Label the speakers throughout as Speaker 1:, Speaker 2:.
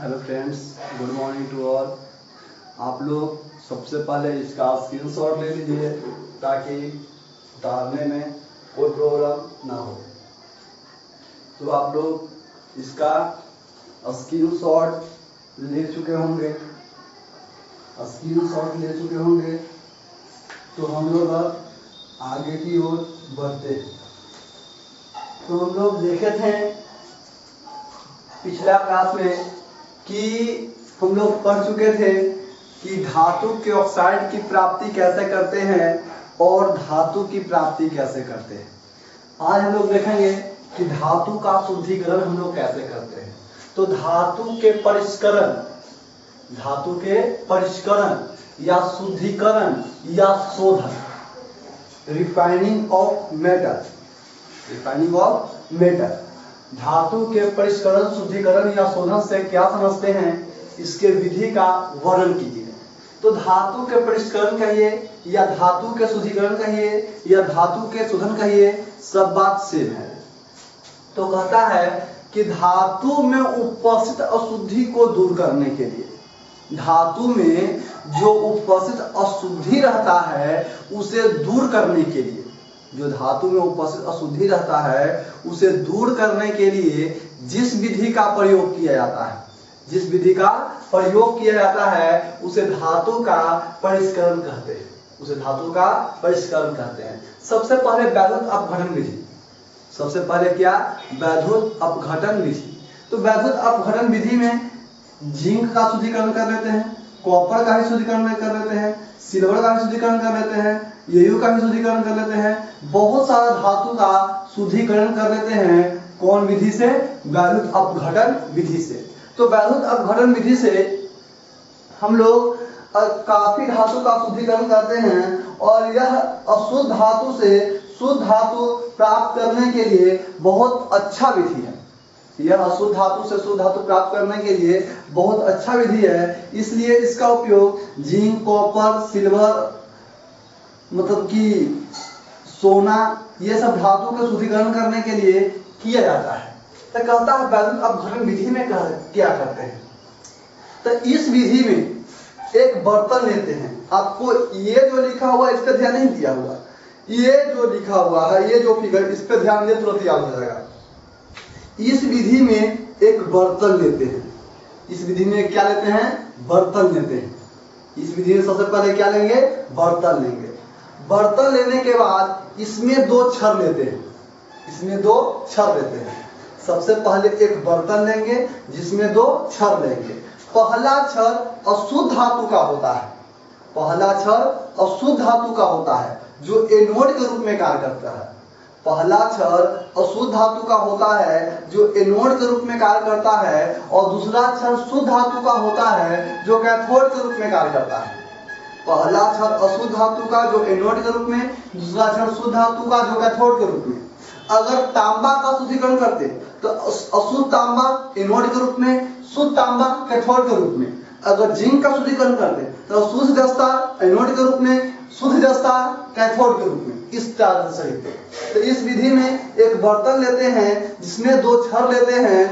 Speaker 1: Hello friends, good morning to all. आप लोग सबसे पहले इसका स्क्रीनशॉट ले लीजिए ताकि उतारने में कोई प्रॉब्लम ना हो। तो आप लोग इसका स्क्रीनशॉट ले चुके होंगे। तो हम लोग अब आगे की ओर बढ़ते हैं। तो हम लोग देखे थे पिछला क्लास में कि हम लोग पढ़ चुके थे कि धातु के ऑक्साइड की प्राप्ति कैसे करते हैं और धातु की प्राप्ति कैसे करते हैं। आज हम लोग देखेंगे कि धातु का शुद्धिकरण हम लोग कैसे करते हैं। तो धातु के परिष्करण या शुद्धिकरण या शोधन, रिफाइनिंग ऑफ मेटल, धातु के परिष्करण, शुद्धिकरण या शोधन से क्या समझते हैं, इसके विधि का वर्णन कीजिए। तो धातु के परिष्करण कहिए या धातु के शुद्धिकरण कहिए या धातु के शोधन कहिए, सब बात सेम है। तो कहता है कि धातु में उपस्थित अशुद्धि को दूर करने के लिए, धातु में जो उपस्थित अशुद्धि रहता है उसे दूर करने के लिए, जो धातु में उपस्थित अशुद्धि रहता है उसे दूर करने के लिए जिस विधि का प्रयोग किया जाता है उसे धातु का परिष्करण कहते हैं। सबसे पहले वैद्युत अपघटन विधि। सबसे पहले क्या? वैद्युत अपघटन विधि। तो वैद्युत अपघटन विधि में जिंक का शुद्धिकरण कर लेते हैं, कॉपर का भी शुद्धिकरण कर लेते हैं, सिल्वर का भी शुद्धिकरण कर लेते हैं, एयू का भी शुद्धिकरण कर लेते हैं, बहुत सारा धातु का शुद्धिकरण कर लेते हैं। कौन विधि से? वैद्युत अपघटन विधि से। तो वैद्युत अपघटन विधि से हम लोग काफी धातु का शुद्धिकरण करते हैं और यह अशुद्ध धातु से शुद्ध धातु प्राप्त करने के लिए बहुत अच्छा विधि है। यह अशुद्ध धातु से शुद्ध धातु प्राप्त करने के लिए बहुत अच्छा विधि है। इसलिए इसका उपयोग जिंक, कॉपर, सिल्वर, मतलब कि सोना, ये सब धातु का शुद्धिकरण करने के लिए किया जाता है। तो कहता है वैद्युत अपघटन विधि में क्या करते हैं। तो इस विधि में एक बर्तन लेते हैं। आपको ये जो लिखा हुआ इस पर ध्यान नहीं दिया हुआ, ये जो लिखा हुआ है, ये जो फिगर, इस पर ध्यान दे, तुरंत याद हो जाएगा। इस विधि में एक बर्तन लेते हैं। इस विधि में क्या लेते हैं? बर्तन लेते हैं। इस विधि में सबसे पहले क्या लेंगे? बर्तन लेंगे। बर्तन लेने के बाद इसमें दो छड़ लेते हैं। सबसे पहले एक बर्तन लेंगे जिसमें दो छड़ लेंगे। पहला छड़ अशुद्ध धातु का होता है, जो एनोड के रूप में कार्य करता है। पहला छड़ अशुद्ध धातु का होता है जो एनोड के रूप में कार्य करता है और दूसरा छड़ शुद्ध धातु का होता है जो कैथोड के रूप में कार्य करता है। पहला छड़ अशुद्ध धातु का जो एनोड के रूप में, दूसरा छड़ शुद्ध धातु का जो कैथोड के रूप में। अगर तांबा का शुद्धिकरण करते तो अशुद्ध तांबा एनोड के रूप में, शुद्ध तांबा कैथोड के रूप में। अगर जिंक का शुद्धिकरण करते तो शुद्ध जस्ता एनोड के रूप में, शुद्ध जस्ता कैथोड के रूप में। इस तरह से तो इस विधि में एक बर्तन लेते हैं जिसमें दो छड़ लेते हैं।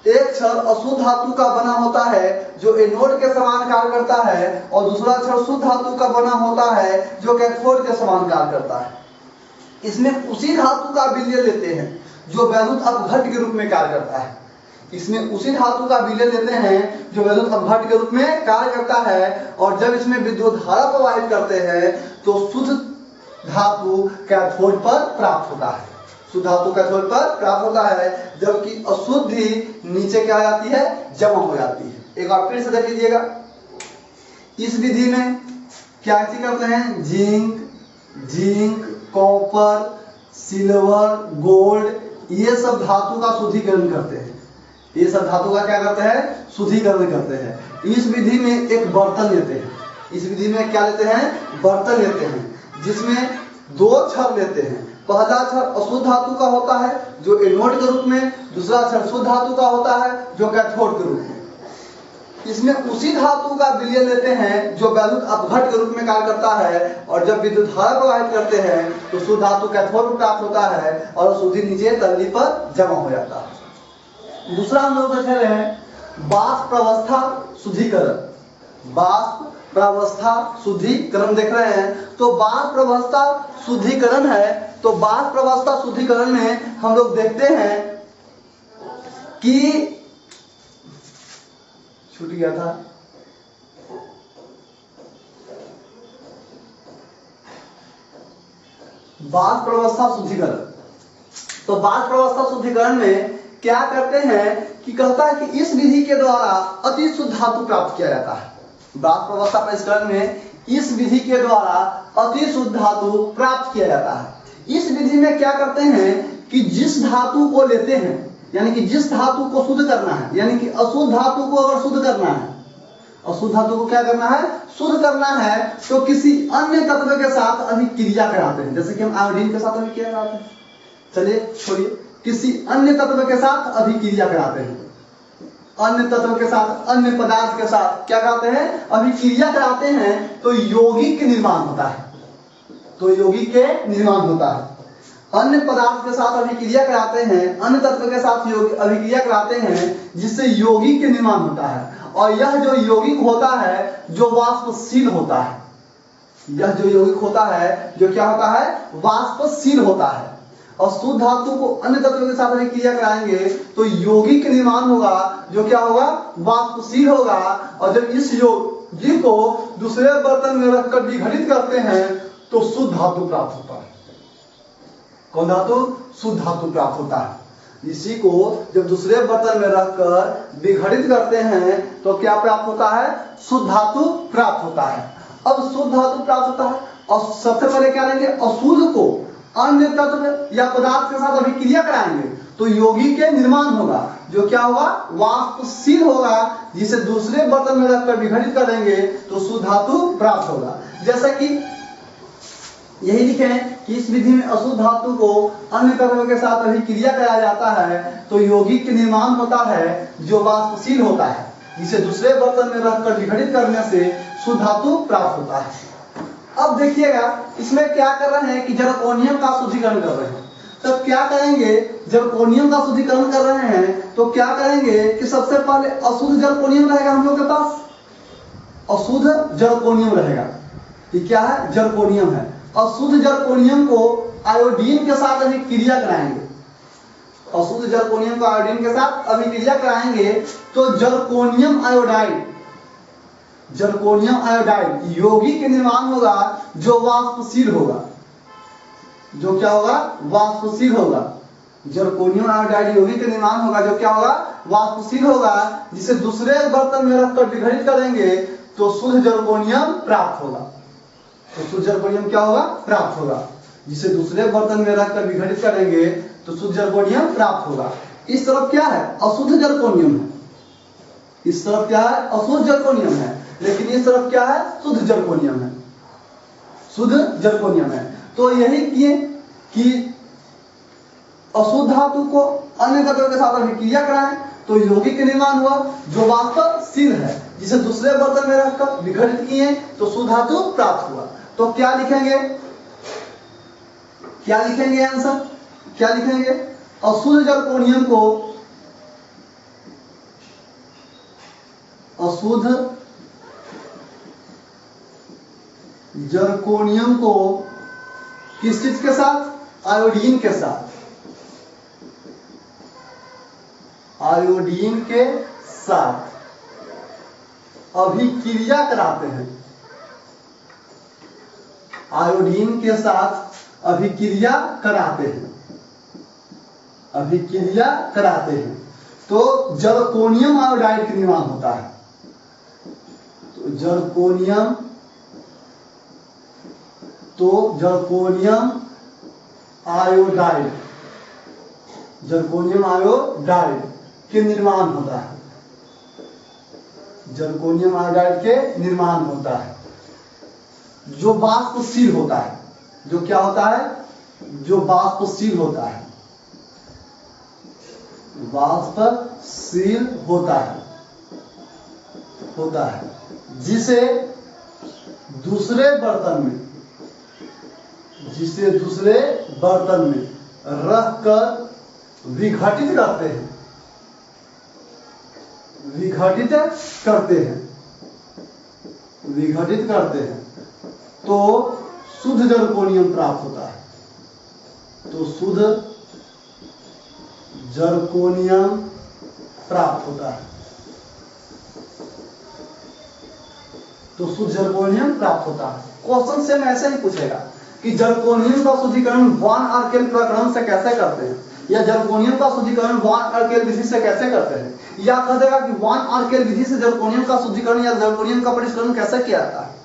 Speaker 1: एक छड़ अशुद्ध धातु का बना होता है जो एनोड के समान कार्य करता है और दूसरा छड़ शुद्ध धातु का बना होता है जो कैथोड के समान कार्य करता है। इसमें उसी धातु का विलय लेते हैं जो वैद्युत अपघट्य के रूप में कार्य करता है। के रूप में कार्य करता है और जब इसमें विद्युत धारा प्रवाहित करते हैं तो शुद्ध धातु कैथोड पर प्राप्त होता है, जबकि अशुद्धि नीचे क्या आ जाती है? जमा हो जाती है। एक बार फिर से देख लीजिएगा। इस विधि में क्या चीज करते हैं? जिंक, कॉपर, सिल्वर, गोल्ड, ये सब धातु का शुद्धिकरण करते हैं। शुद्धिकरण करते हैं। इस विधि में एक बर्तन लेते हैं। इस विधि में क्या लेते हैं? बर्तन लेते हैं जिसमें दो छड़ लेते हैं। पहला छड़ अशुद्ध धातु का होता है जो एनोड के रूप में, दूसरा छड़ शुद्ध धातु का होता है जो कैथोड के रूप में। इसमें उसी धातु का विलय लेते हैं जो वैद्युत अपघट्य के रूप में कार्य करता है और जब विद्युत धारा प्रवाहित करते हैं तो शुद्ध धातु कैथोड में प्राप्त होता है और अशुद्धि नीचे तल्ली पर जमा हो जाता है। दूसरा हम लोग देख रहे हैं वाष्प प्रावस्था शुद्धिकरण, वाष्प प्रावस्था शुद्धिकरण देख रहे हैं। तो वाष्प प्रावस्था शुद्धिकरण है, तो वाष्प प्रावस्था शुद्धिकरण में हम लोग देखते हैं कि छूट गया था, वाष्प प्रावस्था शुद्धिकरण। तो वाष्प प्रावस्था शुद्धिकरण में क्या करते हैं कि कहता है कि इस विधि के द्वारा अति शुद्ध धातु प्राप्त किया जाता है। वाष्प प्रावस्था परिष्करण में इस विधि के द्वारा अति शुद्ध धातु प्राप्त किया जाता है। इस विधि में क्या करते हैं कि जिस धातु को लेते हैं, यानी कि जिस धातु को शुद्ध करना है, यानी कि अशुद्ध धातु को अगर शुद्ध करना है, अशुद्ध धातु को क्या करना है, शुद्ध करना है, तो किसी अन्य तत्व के साथ अभिक्रिया कराते हैं। जैसे कि हम आयोडीन के साथ अभिक्रिया कराते हैं, चलिए छोड़िए, किसी अन्य तत्व के साथ अभिक्रिया कराते हैं, अन्य तत्व के साथ, अन्य पदार्थ के साथ क्या कराते हैं, अभिक्रिया कराते हैं, तो यौगिक निर्माण होता है। तो यौगिक के निर्माण होता है। अन्य पदार्थ के साथ अभिक्रिया कराते हैं, अन्य तत्व के साथ अभिक्रिया कराते हैं, जिससे यौगिक के निर्माण होता है। और यह जो यौगिक होता है जो वाष्पशील होता है, यह जो यौगिक होता है जो क्या होता है, वाष्पशील होता है। और शुद्ध धातु को अन्य तत्वों के साथ अभिक्रिया कराएंगे तो यौगिक के निर्माण होगा, जो क्या होगा, वाष्पशील होगा। और जब इस यौगिक को दूसरे बर्तन में रखकर विघटित करते हैं तो शुद्ध धातु प्राप्त होता है। कौन धातु, शुद्ध धातु प्राप्त होता है। इसी को जब दूसरे बर्तन में रखकर विघटित करते हैं तो क्या प्राप्त होता है, शुद्ध धातु प्राप्त होता है। अब शुद्ध धातु प्राप्त होता है और सबसे पहले क्या लेंगे, अशुद्ध को अन्य तत्व या पदार्थ के साथ अभिक्रिया कराएंगे तो यौगिक के निर्माण होगा, जो क्या होगा, वाष्पशील होगा, जिसे दूसरे बर्तन में रखकर विघटित करेंगे तो शुद्ध धातु प्राप्त होगा। जैसा कि यही लिखे हैं कि इस विधि में अशुद्ध धातु को अन्य तत्वों के साथ अभिक्रिया कराया जाता है तो यौगिक के निर्माण होता है, जो वाष्पशील होता है, जिसे दूसरे बर्तन में रखकर विघटित करने से शुद्ध धातु प्राप्त होता है। अब देखिएगा इसमें क्या कर रहे हैं कि जरकोनियम का शुद्धिकरण कर रहे हैं। तब क्या करेंगे, जरकोनियम का शुद्धिकरण कर रहे हैं तो क्या करेंगे कि सबसे पहले अशुद्ध जरकोनियम रहेगा हम लोग के पास, अशुद्ध जरकोनियम रहेगा। ये क्या है, जरकोनियम है। अशुद्ध जरकोनियम को आयोडीन के साथ अभिक्रिया कराएंगे, अशुद्ध जरकोनियम को आयोडीन के साथ अभिक्रिया कराएंगे तो जरकोनियम आयोडाइड, जरकोनियम आयोडाइड यौगिक के निर्माण होगा, जो वाष्पशील होगा, जो क्या होगा, वाष्पशील होगा। जरकोनियम आयोडाइड यौगिक के निर्माण होगा, जो क्या होगा, वाष्पशील होगा, जिसे दूसरे बर्तन में रखकर विघटित करेंगे तो शुद्ध जरकोनियम प्राप्त होगा। तो शुद्ध जरकोनियम क्या होगा, प्राप्त होगा, जिसे दूसरे बर्तन में रखकर विघटित करेंगे तो शुद्ध जरकोनियम प्राप्त होगा। इस तरफ क्या है, अशुद्ध जरकोनियम है, इस तरफ क्या है, अशुद्ध जरकोनियम है, लेकिन इस तरफ क्या है, शुद्ध जरकोनियम है, शुद्ध जरकोनियम है। तो यही किए कि अशुद्ध धातु को अन्य तत्वों के साथ अभिक्रिया कराएं तो यौगिक के निर्माण हुआ, जो वाष्पशील है, जिसे दूसरे बर्तन में रखकर विघटित किए तो शुद्ध धातु प्राप्त हुआ। तो क्या लिखेंगे, क्या लिखेंगे आंसर, क्या लिखेंगे, अशुद्ध जरकोनियम को, अशुद्ध जरकोनियम को किस चीज के साथ, आयोडीन के साथ, आयोडीन के साथ अभिक्रिया कराते हैं, आयोडीन के साथ अभिक्रिया कराते हैं, अभिक्रिया कराते हैं तो जरकोनियम आयोडाइड का निर्माण होता है। तो जरकोनियम, तो जरकोनियम आयोडाइड, जरकोनियम आयोडाइड के निर्माण होता है, जरकोनियम आयोडाइड के निर्माण होता है, जो वाष्पशील होता है, जो क्या होता है, जो वाष्पशील होता है, वाष्पशील होता है, होता है, जिसे दूसरे बर्तन में, जिसे दूसरे बर्तन में रखकर विघटित करते हैं, विघटित करते हैं, विघटित करते हैं तो शुद्ध जर्कोनियम प्राप्त होता है। तो शुद्ध जर्कोनियम प्राप्त होता है। तो शुद्ध जर्कोनियम प्राप्त होता है। क्वेश्चन से ऐसे ही पूछेगा कि जर्कोनियम का शुद्धिकरण वॉन आर्केल प्रकरण से कैसे करते हैं, या जर्कोनियम का शुद्धिकरण वॉन आर्केल विधि से कैसे करते हैं, या कह देगा कि वॉन आर्केल विधि से जर्कोनियम का शुद्धिकरण या जर्कोनियम का परिष्करण कैसे किया जाता है।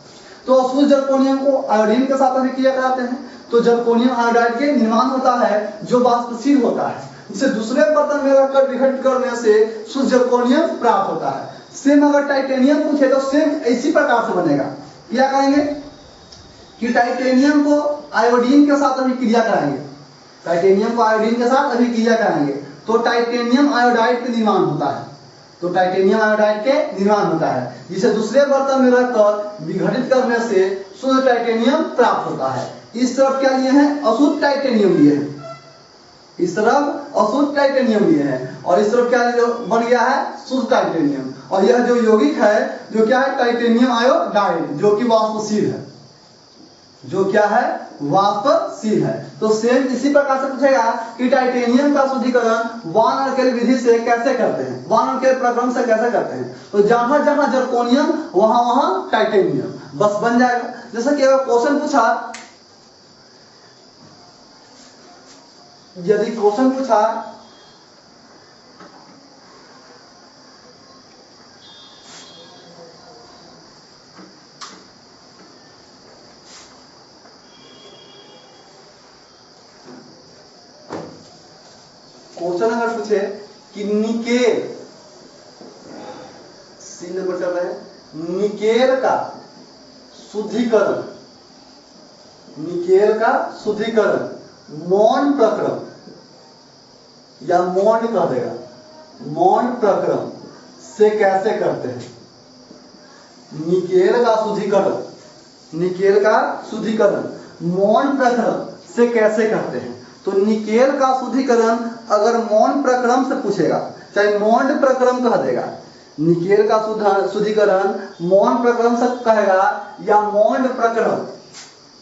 Speaker 1: तो अशुद्ध जर्कोनियम को आयोडीन के साथ अभिक्रिया कराते हैं तो जर्कोनियम आयोडाइड के निर्माण होता है जो वाष्पशील होता है, जिसे दूसरे बर्तन में रखकर विघटित करने से शुद्ध जर्कोनियम प्राप्त होता है। सेम अगर टाइटेनियम पूछे तो सेम इसी प्रकार से बनेगा। क्या करेंगे कि टाइटेनियम को आयोडीन के साथ अभिक्रिया कराएंगे, टाइटेनियम को आयोडीन के साथ अभिक्रिया कराएंगे तो टाइटेनियम आयोडाइड का निर्माण होता है। तो टाइटेनियम आयोडाइड के निर्माण होता है जिसे दूसरे बर्तन में रखकर विघटित करने से शुद्ध टाइटेनियम प्राप्त होता है। इस तरफ क्या लिए हैं, अशुद्ध टाइटेनियम लिए हैं, इस तरफ अशुद्ध टाइटेनियम लिए हैं और इस तरफ क्या बन गया है, शुद्ध टाइटेनियम। और यह जो यौगिक है जो क्या है, टाइटेनियम आयोडाइड, जो कि वाष्पशील है, जो क्या है, वाष्पशील है। तो सेम इसी प्रकार से पूछेगा कि टाइटेनियम का शुद्धिकरण वॉन आर्केल विधि से कैसे करते हैं, वॉन आर्केल प्रक्रम से कैसे करते हैं। तो जहां जहां जर्कोनियम वहां वहां टाइटेनियम, बस बन जाएगा। जैसे कि अगर क्वेश्चन पूछा, यदि क्वेश्चन पूछा अगर पूछे कि निकेल, सी नंबर चल रहे हैं, निकेल का शुद्धिकरण, निकेल का शुद्धिकरण मौन प्रक्रम या मौन कह देगा, मौन प्रक्रम से कैसे करते हैं। निकेल का शुद्धिकरण, निकेल का शुद्धिकरण मौन प्रक्रम से कैसे करते हैं। तो निकेल का शुद्धिकरण अगर मौन प्रक्रम से पूछेगा, चाहे मौन प्रक्रम कह देगा, निकेल का शुद्धिकरण मौन प्रक्रम से कहेगा या मौन प्रक्रम,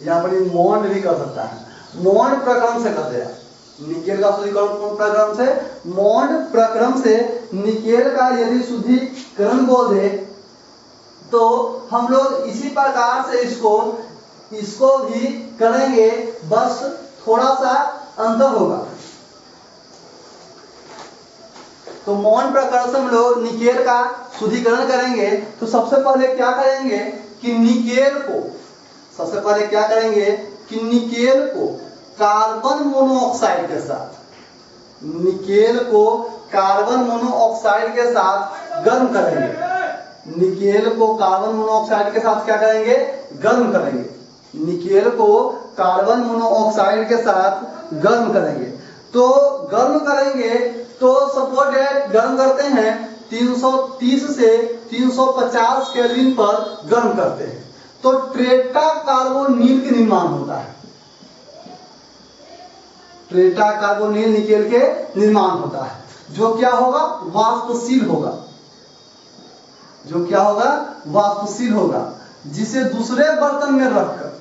Speaker 1: यहाँ पर मौन भी कर सकता है, मौन प्रक्रम से कह देगा। निकेल का शुद्धिकरण प्रक्रम से, मौन प्रक्रम से निकेल का यदि शुद्धिकरण बोल दे तो हम लोग इसी प्रकार से इसको भी करेंगे, बस थोड़ा सा अंतर होगा। तो मौन प्रक्रम से हम लोग निकेल का शुद्धिकरण करेंगे तो सबसे पहले क्या करेंगे कि निकेल को, सबसे पहले क्या करेंगे कि निकेल को कार्बन मोनोऑक्साइड के साथ, निकेल को कार्बन मोनोऑक्साइड के साथ गर्म करेंगे। निकेल को कार्बन मोनोऑक्साइड के साथ क्या करेंगे, गर्म करेंगे। निकेल को कार्बन मोनोऑक्साइड के साथ गर्म करेंगे। तो गर्म करेंगे तो सपोज गर्म करते हैं 330 से 350 केल्विन पर गर्म करते हैं तो ट्रेटा कार्बोनिल के निर्माण होता है, ट्रेटा कार्बोनिल निकेल के निर्माण होता है, जो क्या होगा, वाष्पशील होगा, जो क्या होगा, वाष्पशील होगा, जिसे दूसरे बर्तन में रखकर,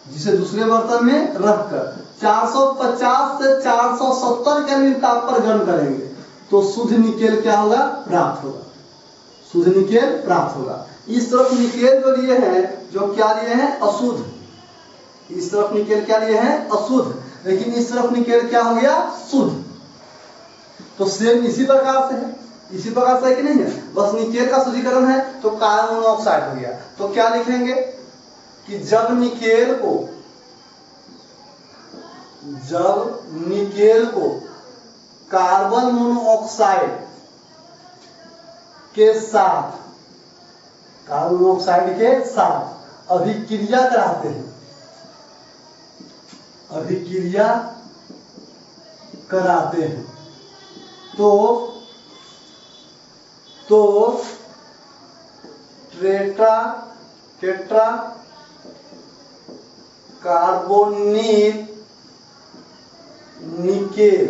Speaker 1: जिसे दूसरे बर्तन में रखकर 450 से 470 केल्विन ताप पर गर्म करेंगे तो शुद्ध निकेल क्या होगा, प्राप्त होगा, शुद्ध निकेल प्राप्त होगा। इस तरफ निकेल जो लिए हैं, जो क्या लिए हैं, अशुद्ध, इस तरफ निकेल क्या लिए हैं, अशुद्ध, लेकिन इस तरफ निकेल क्या हो गया, शुद्ध। तो सेम इसी प्रकार से है, इसी प्रकार से है कि नहीं है, बस निकेल का शुद्धिकरण है तो कार्बन मोनोऑक्साइड हो गया। तो क्या लिखेंगे कि जब निकेल को कार्बन मोनोऑक्साइड के साथ, कार्बन मोनोऑक्साइड के साथ अभिक्रिया कराते हैं, अभिक्रिया कराते हैं तो टेट्रा कार्बोनिल निकेल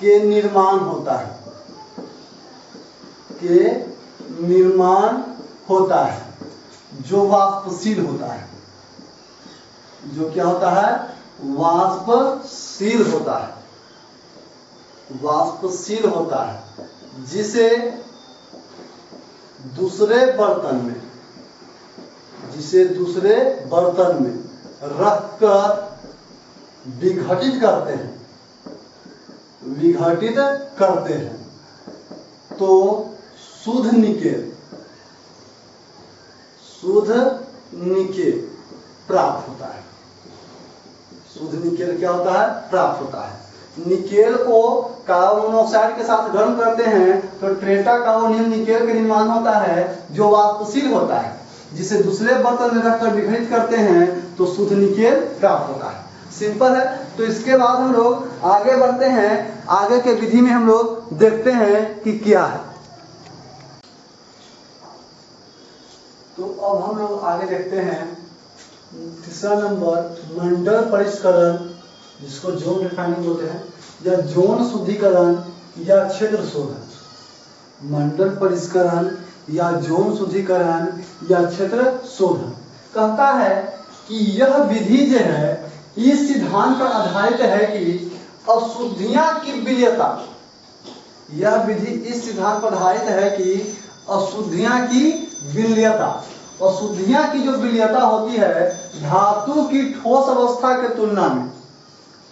Speaker 1: के निर्माण होता है। के निर्माण होता है, जो वाष्पशील होता है, जो क्या होता है, वाष्पशील होता है, वाष्पशील होता है, जिसे दूसरे बर्तन में रखकर विघटित करते हैं तो शुद्ध निकेल प्राप्त होता है। शुद्ध निकेल क्या होता है, प्राप्त होता है। निकेल को कार्बन मोनोऑक्साइड के साथ गर्म करते हैं तो टेट्रा कार्बोनिल निकेल का निर्माण होता है, जो वाष्पशील होता है, जिसे दूसरे बर्तन में रखकर विघटित करते हैं तो शुद्ध निकेल प्राप्त होता है। सिंपल है। तो इसके बाद हम लोग आगे बढ़ते हैं, आगे के विधि में हम लोग देखते हैं कि क्या है। तो अब हम लोग आगे देखते हैं तीसरा नंबर, मंडल परिष्करण, जिसको जोन रिफाइनिंग बोलते हैं, या जोन शुद्धिकरण या क्षेत्र शोधन। मंडल परिष्करण या जोन शुद्धिकरण या क्षेत्र शोधन कहता है कि यह विधि जो है इस सिद्धांत पर आधारित है कि अशुद्धियां की विलयता, यह विधि इस सिद्धांत पर आधारित है कि अशुद्धियां की विलयता, अशुद्धियां की जो विलयता होती है धातु की ठोस अवस्था के तुलना में,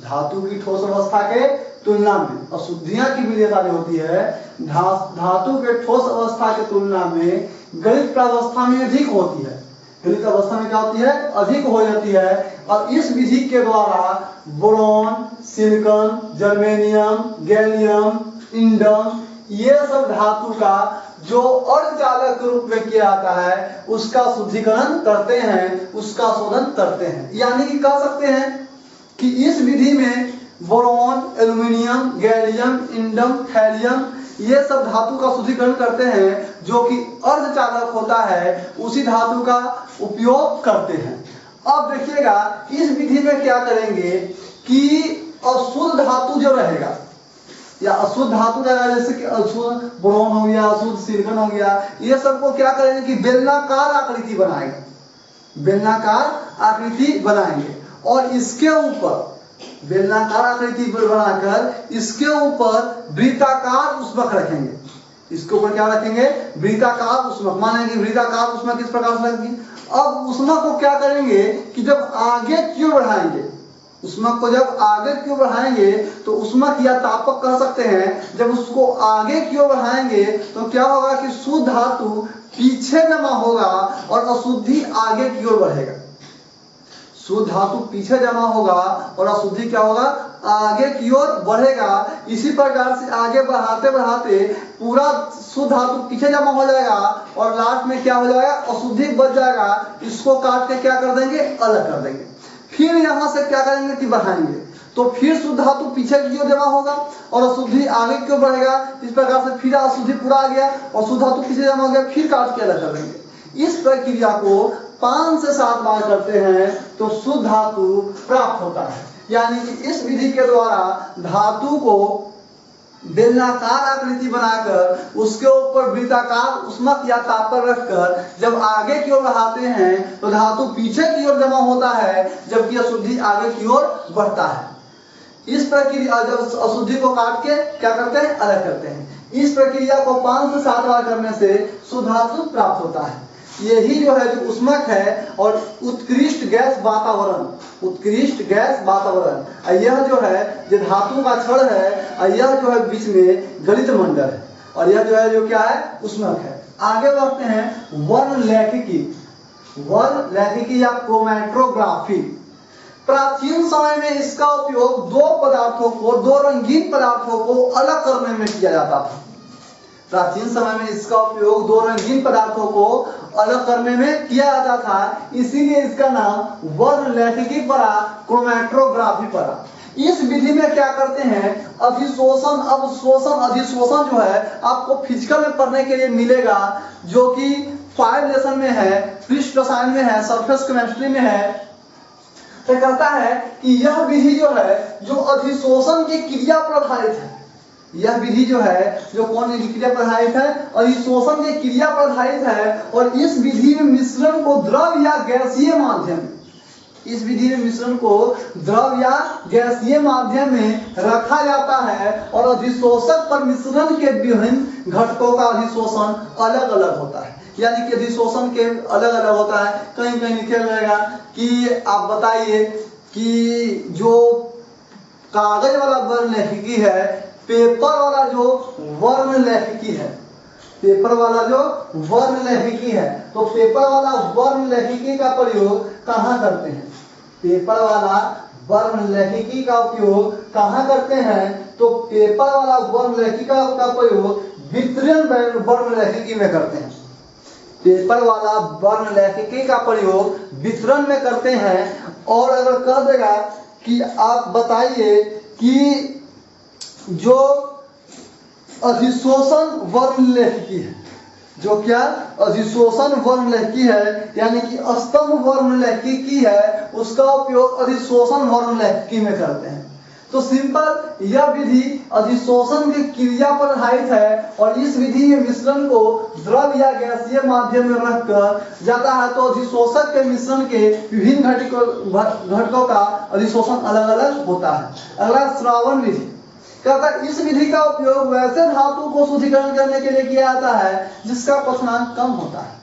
Speaker 1: धातु की ठोस अवस्था के तुलना में अशुद्धियां की विलयता जो होती है धातु के ठोस अवस्था के तुलना में गलित अवस्था में अधिक होती है। गलित अवस्था में क्या होती है, अधिक हो जाती है। और इस विधि के द्वारा बोरॉन, सिलिकॉन, जर्मेनियम, गैलियम, इंडम, ये सब धातु का जो अर्धचालक के रूप में किया जाता है उसका शुद्धिकरण करते हैं, उसका शोधन करते हैं। यानी कि कह सकते हैं कि इस विधि में बोरॉन, एल्यूमिनियम, गैलियम, इंडम, थैलियम, ये सब धातु का शुद्धिकरण करते हैं, जो कि अर्धचालक होता है, उसी धातु का उपयोग करते हैं। अब देखिएगा इस विधि में क्या करेंगे कि अशुद्ध धातु जो रहेगा या अशुद्ध धातु रहेगा, जैसे कि अशुद्ध बोरॉन हो गया, अशुद्ध सिलिकॉन हो गया, ये सबको क्या करेंगे कि बेलनाकार आकृति बनाएंगे, बेलनाकार आकृति बनाएंगे और इसके ऊपर बेलनाकार आकृति बनाकर इसके ऊपर वृत्ताकार उष्मक रखेंगे। इसके ऊपर क्या रखेंगे, वृत्ताकार उष्मक। माने कि वृत्ताकार उष्मक किस प्रकार से रखेंगे। अब उष्मक को क्या करेंगे कि जब आगे की ओर बढ़ाएंगे, उष्मक को जब आगे की ओर बढ़ाएंगे तो उष्मक या तापक कह सकते हैं, जब उसको आगे की ओर बढ़ाएंगे तो क्या होगा कि शुद्ध धातु पीछे जमा होगा और अशुद्धि आगे की ओर बढ़ेगा। शुद्ध धातु पीछे जमा होगा और अशुद्धि क्या होगा, आगे की ओर बढ़ेगा। इसी प्रकार से आगे बढ़ाते बढ़ाते पूरा शुद्ध धातु पीछे जमा हो जाएगा और लास्ट में क्या हो जाएगा, अशुद्धि बच जाएगा। इसको काट के क्या कर देंगे, अलग कर देंगे। फिर यहाँ से क्या करेंगे कि बढ़ाएंगे तो फिर शुद्ध धातु पीछे की ओर जमा होगा और अशुद्धि आगे की ओर बढ़ेगा। इस प्रकार से फिर अशुद्धि पूरा आ गया और शुद्ध धातु पीछे जमा हो गया, फिर काट के अलग कर देंगे। इस प्रक्रिया को 5 से 7 बार करते हैं तो शुद्ध धातु प्राप्त होता है। यानी कि इस विधि के द्वारा धातु को बेलनाकार आकृति बनाकर उसके ऊपर वृत्ताकार उष्मक या तापर रखकर जब आगे की ओर बढ़ाते हैं तो धातु पीछे की ओर जमा होता है, जबकि अशुद्धि आगे की ओर बढ़ता है। इस प्रक्रिया जब अशुद्धि को काट के क्या करते हैं, अलग करते हैं। इस प्रक्रिया को 5 से 7 बार करने से शुद्ध धातु प्राप्त होता है। यही जो है जो उष्मक है और उत्कृष्ट गैस वातावरण, उत्कृष्ट गैस वातावरण, यह जो है जो धातु का छड़ है, यह जो है बीच में गलित मंडल है और यह जो है जो क्या है, उष्मक है। आगे बढ़ते हैं वर्णलेखिकी, वर्णलेखिकी या क्रोमैटोग्राफी। प्राचीन समय में इसका उपयोग दो पदार्थों को, दो रंगीन पदार्थों को अलग करने में किया जाता था। प्राचीन समय में इसका उपयोग दो रंगीन पदार्थों को अलग करने में किया जाता था, इसीलिए इसका नाम वर्णलेखिकी पड़ा, क्रोमैटोग्राफी पड़ा। इस विधि में क्या करते हैं, अधिशोषण, अवशोषण, अधिशोषण जो है आपको फिजिकल में पढ़ने के लिए मिलेगा, जो कि 5 लेसन में है, पृष्ठ रसायन में है, सरफेस केमिस्ट्री में है। तो कहता है कि यह विधि जो है जो अधिशोषण की क्रिया पर आधारित है, यह विधि जो है जो कौन क्रिया पर आधारित है, अधिशोषण की क्रिया पर आधारित है। और इस विधि में मिश्रण को द्रव या गैसीय माध्यम, इस विधि में मिश्रण को द्रव या गैसीय माध्यम में रखा जाता है और अधिशोषक पर मिश्रण के विभिन्न घटकों का अधिशोषण अलग अलग होता है। यानी कि अधिशोषण के अलग अलग होता है। कहीं कहीं लिखा रहेगा कि आप बताइए कि जो कागज वाला वर्णलेखिकी है, पेपर वाला जो वर्णलेखिकी है, पेपर वाला जो वर्णलेखिकी है, तो पेपर वाला वर्णलेखिकी का प्रयोग कहाँ करते हैं? पेपर वाला वर्णलेखिकी का उपयोग कहाँ करते हैं? तो पेपर वाला वर्णलेखिका का प्रयोग वितरण वर्णलेखिकी में करते हैं। पेपर वाला वर्णलेखिकी का प्रयोग वितरण में करते हैं। और अगर कह देगा कि आप बताइए कि जो अधिशोषण वर्णलेखिकी है, जो क्या अधिशोषण वर्णलेखिकी है यानी कि स्तंभ वर्णलेखिकी है, उसका उपयोग अधिशोषण वर्णलेखिकी में करते हैं। तो सिंपल यह विधि अधिशोषण की क्रिया पर आधारित है और इस विधि में मिश्रण को द्रव या गैसीय माध्यम में रखकर जाता है। तो अधिशोषक के मिश्रण के विभिन्न घटकों का अधिशोषण अलग अलग होता है। अगला श्रावण विधि कहता है, इस विधि का उपयोग वैसे धातु को शुद्धिकरण करने के लिए किया जाता है जिसका क्वथनांक कम होता है।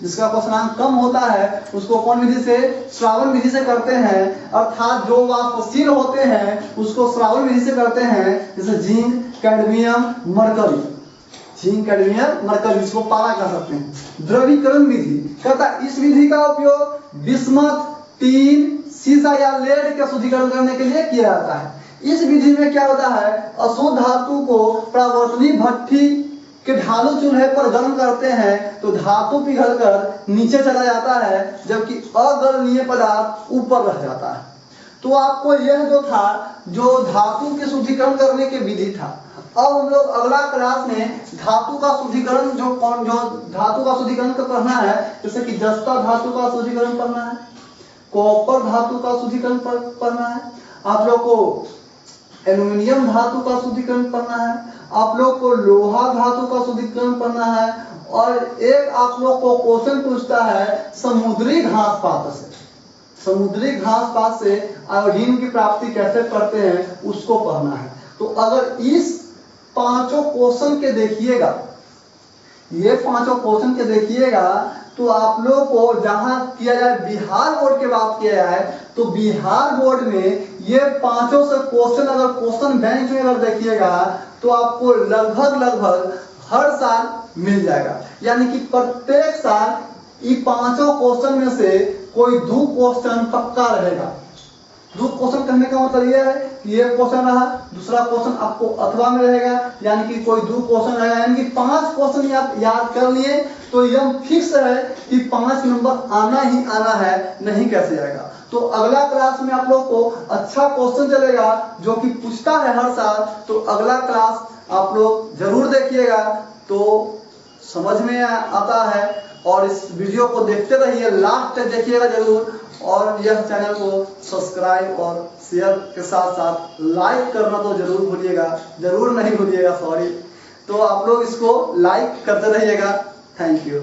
Speaker 1: जिसका क्वथनांक कम होता है उसको कौन विधि से? श्रावण विधि से करते हैं। अर्थात जो वाष्पशील होते हैं उसको श्रावण विधि से करते हैं, जैसे zinc, cadmium, mercury. Zinc, cadmium, mercury, इसको पारा कर सकते हैं। द्रवीकरण विधि कहता है, इस विधि का उपयोग बिस्मथ, टीन, सीसा या लेड का शुद्धिकरण करने के लिए किया जाता है। इस विधि में क्या होता है? अशुद्ध धातु को परावर्तनी भट्ठी के ढालू चूल्हे पर गर्म करते हैं तो धातु पिघलकर नीचे चला जाता है, जबकि अगलनीय पदार्थ ऊपर रह जाता है। तो आपको यह जो था, जो धातु के शुद्धिकरण करने की विधि था। अब हम लोग अगला क्लास में धातु का शुद्धिकरण जो धातु का शुद्धिकरण करना है, जैसे कि जस्ता धातु का शुद्धिकरण करना है, कॉपर धातु का शुद्धिकरण करना है, आप लोग को एल्युमिनियम धातु का शुद्धिकरण करना है, आप लोग को लोहा धातु का शुद्धिकरण करना है। और एक आप लोग को क्वेश्चन पूछता है समुद्री घास पात से, समुद्री घास पात से आयोडीन की प्राप्ति कैसे करते हैं उसको पढ़ना है। तो अगर इस पांचों क्वेश्चन के देखिएगा, ये पांचों क्वेश्चन के देखिएगा, तो आप लोग को जहां किया जाए बिहार बोर्ड की बात किया जाए तो बिहार बोर्ड में ये पांचों से क्वेश्चन अगर क्वेश्चन बैंक में अगर देखिएगा तो आपको लगभग हर साल मिल जाएगा। यानी कि प्रत्येक साल ये पांचों क्वेश्चन में से कोई 2 क्वेश्चन पक्का रहेगा। 2 क्वेश्चन कहने का मतलब यह है कि एक क्वेश्चन रहा, दूसरा क्वेश्चन आपको अथवा में रहेगा, यानी कि कोई 2 क्वेश्चन रहेगा, यानी कि 5 क्वेश्चन आप याद कर लिए तो यह फिक्स है कि 5 नंबर आना ही आना है, नहीं कैसे आएगा। तो अगला क्लास में आप लोग को अच्छा क्वेश्चन चलेगा जो कि पूछता है हर साल, तो अगला क्लास आप लोग जरूर देखिएगा तो समझ में आता है। और इस वीडियो को देखते रहिए, लास्ट तक देखिएगा जरूर। और यह चैनल को सब्सक्राइब और शेयर के साथ साथ लाइक करना तो जरूर भूलिएगा, जरूर नहीं भूलिएगा, सॉरी। तो आप लोग इसको लाइक करते रहिएगा। Thank you.